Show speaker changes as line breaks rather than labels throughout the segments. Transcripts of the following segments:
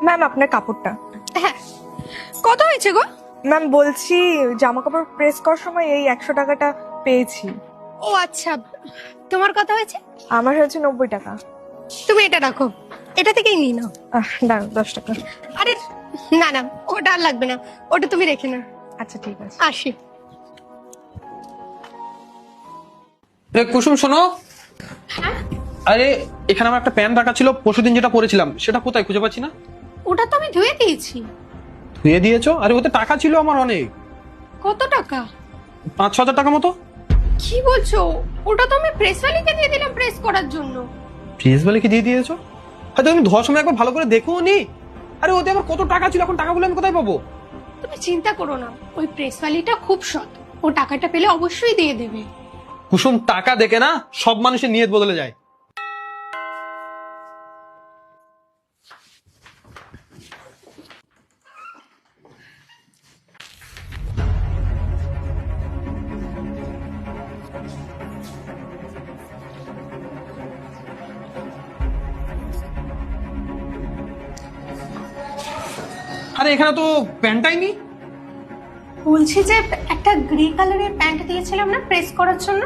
Ma'am আপনার কাপড়টা।
হ্যাঁ, কত হয়েছে গো?
ম্যাম বলছি জামা কাপড় প্রেস করার সময় এই 100 টাকাটা পেয়েছি।
ও আচ্ছা, তোমার কত হয়েছে?
আমার হয়েছে 90 টাকা।
তুমি এটা রাখো, এটা থেকেই নিয়ে নাও।
দাঁড়ান 10 টাকা।
আরে না না, ওটা আর লাগবে না, ওটা তুমি রেখে নাও।
আচ্ছা ঠিক আছে।
আসি।
কুসুম শোনো।
হ্যাঁ,
আরে এখানে আমার একটা প্যান্ট রাখা ছিল, পরশুদিন যেটা পরেছিলাম সেটা কোথায় খুঁজে পাচ্ছি না।
ওটা তো আমি ধুয়ে দিয়েছি।
ধুয়ে দিয়েছো? আরে ওতে টাকা ছিল আমার অনেক,
কত টাকা?
5-6 হাজার টাকা মতো।
কি বলছো? ওটা তো আমি প্রেস ওয়ালিকে দিয়ে দিলাম প্রেস করার জন্য।
প্রেস বলে কি দিয়ে দিয়েছো? হয়তো তুমি ধোয়ার সময় একবার ভালো করে দেখো নি। আরে ওতে আমার কত টাকা ছিল, এখন টাকাগুলো আমি কোথায় পাবো?
তুমি চিন্তা করো না, ওই প্রেস ওয়ালিটা খুব সৎ, ও টাকাটা পেলে অবশ্যই দিয়ে দেবে।
কুসুম, টাকা দেখে না সব মানুষের নিয়ত বদলে যায়। আরে এখানে তো প্যান্টটাই নেই।
বলছি যে একটা গ্রে কালারের প্যান্ট দিয়েছিলাম না প্রেস করার জন্য।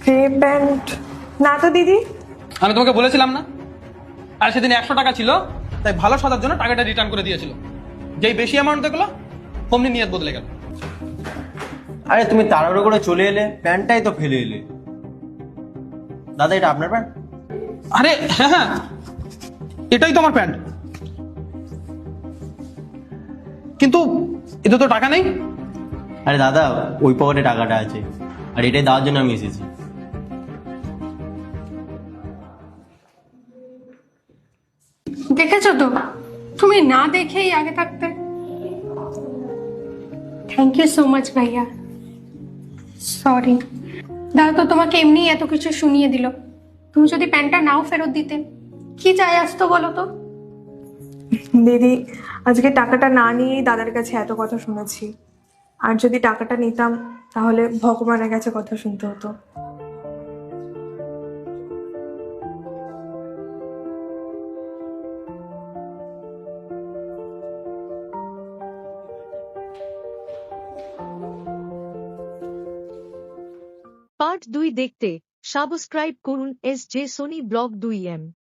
গ্রে প্যান্ট না তো দিদি।
আমি তোমাকে বলেছিলাম না? আর সেদিন 100 টাকা ছিল, তাই ভালো সাজার জন্য টাকাটা রিটার্ন করে দিয়েছিল। যেই বেশি অ্যামাউন্ট দেখলো অমনি নিয়ত বদলে গেল।
আরে তুমি তাড়াহুড়ো করে চলে এলে, প্যান্টটাই তো ফেলে এলে। দাদা, এটা আপনার প্যান্ট?
আরে হ্যাঁ হ্যাঁ, এটাই তো আমার প্যান্ট, কিন্তু এতে তো টাকা নেই।
আরে দাদা, ওই পকেটে টাকাটা আছে, আর এটাই দেওয়ার জন্য আমি এসেছি।
দেখেছো তো, তুমি না দেখেই আগে থাকতে। থ্যাংক ইউ সো মাচ ভাইয়া। সরি, দাদা তো তোমাকে এমনি এত কিছু শুনিয়ে দিল। তুমি যদি প্যান্টটা নাও ফেরত দিতে, কি যায় আসতো বলো তো?
দিদি আজকে টাকাটা না নিয়েই দাদার কাছে এত কথা শুনেছি, আর যদি টাকাটা নিতাম তাহলে ভগবানের কাছে কথা শুনতে হতো।
পার্ট 2 দেখতে সাবস্ক্রাইব করুন SJ সোনি ব্লগ 2M।